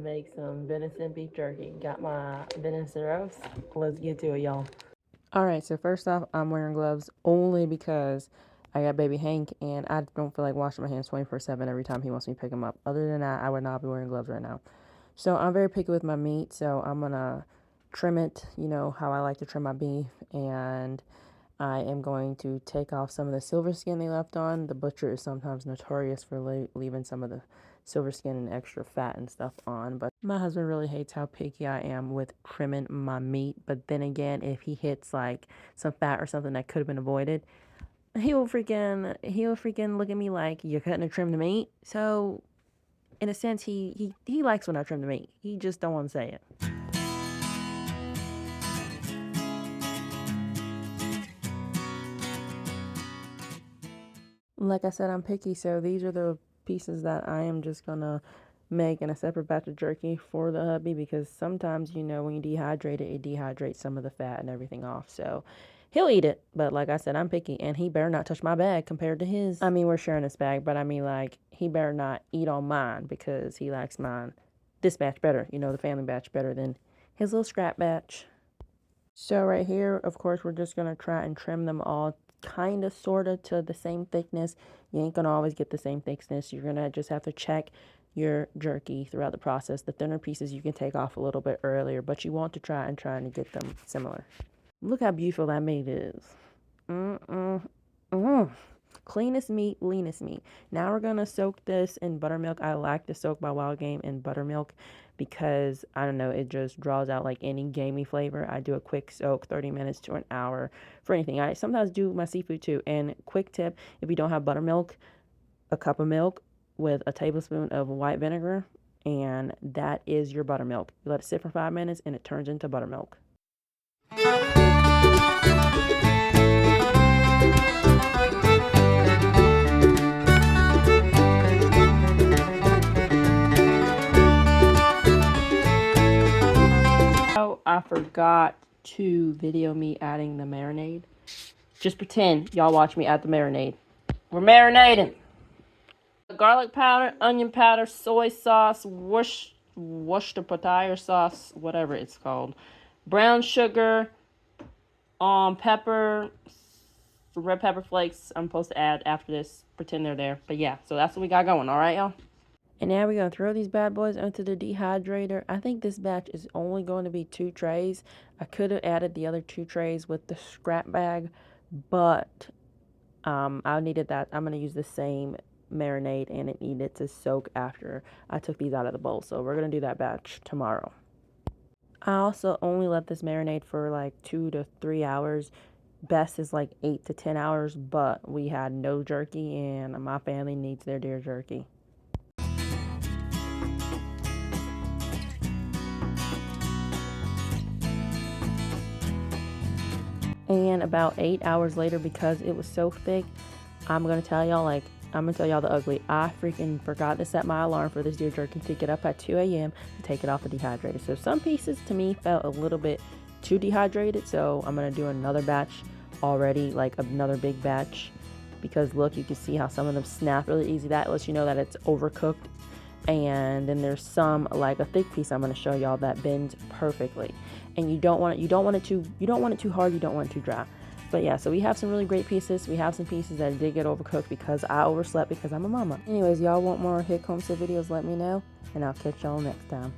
make some venison beef jerky. Got my venison roast. Let's get to it, y'all. Alright, so first off, I'm wearing gloves only because I got baby Hank and I don't feel like washing my hands 24/7 every time he wants me to pick him up. Other than that, I would not be wearing gloves right now. So I'm very picky with my meat, so I'm gonna trim it, you know, how I like to trim my beef, and I am going to take off some of the silver skin they left on. The butcher is sometimes notorious for leaving some of the silver skin and extra fat and stuff on, but my husband really hates how picky I am with trimming my meat. But then again, if he hits like some fat or something that could have been avoided, he'll freaking look at me like, you're cutting to trim the meat. So in a sense, he likes when I trim the meat. He just don't want to say it. Like I said, I'm picky, so these are the pieces that I am just gonna make in a separate batch of jerky for the hubby, because sometimes, you know, when you dehydrate it, it dehydrates some of the fat and everything off. So he'll eat it, but like I said, I'm picky, and he better not touch my bag compared to his. I mean, we're sharing this bag, but I mean, like, he better not eat on mine because he likes this batch better, you know, the family batch better than his little scrap batch. So right here, of course, we're just gonna try and trim them all kind of sort of to the same thickness. You ain't gonna always get the same thickness. You're gonna just have to check your jerky throughout the process. The thinner pieces you can take off a little bit earlier, but you want to try and get them similar. Look how beautiful that meat is. Cleanest meat, leanest meat. Now we're gonna soak this in buttermilk. I like to soak my wild game in buttermilk because, I don't know, it just draws out like any gamey flavor. I do a quick soak, 30 minutes to an hour for anything. I sometimes do my seafood too. And quick tip, if you don't have buttermilk, a cup of milk with a tablespoon of white vinegar, and that is your buttermilk. You let it sit for 5 minutes and it turns into buttermilk. I forgot to video me adding the marinade. Just pretend y'all watch me add the marinade. We're marinating. Garlic powder, onion powder, soy sauce, Worcestershire sauce, whatever it's called. Brown sugar, pepper, red pepper flakes I'm supposed to add after this. Pretend they're there. But yeah, so that's what we got going. All right, y'all? And now we're going to throw these bad boys into the dehydrator. I think this batch is only going to be 2 trays. I could have added the other 2 trays with the scrap bag, but I needed that. I'm going to use the same marinade, and it needed to soak after I took these out of the bowl. So we're going to do that batch tomorrow. I also only let this marinate for like 2 to 3 hours. Best is like 8 to 10 hours, but we had no jerky, and my family needs their deer jerky. And about 8 hours later, because it was so thick, I'm going to tell y'all the ugly. I freaking forgot to set my alarm for this deer jerky to get up at 2 a.m. to take it off the dehydrator. So some pieces to me felt a little bit too dehydrated. So I'm going to do another batch already, like another big batch. Because look, you can see how some of them snap really easy. That lets you know that it's overcooked. And then there's some, like a thick piece I'm going to show y'all, that bends perfectly. And you don't want it too hard, you don't want it too dry. But yeah, so we have some really great pieces. We have some pieces that did get overcooked because I overslept because I'm a mama. Anyways, y'all want more Hick Homestead videos, let me know, and I'll catch y'all next time.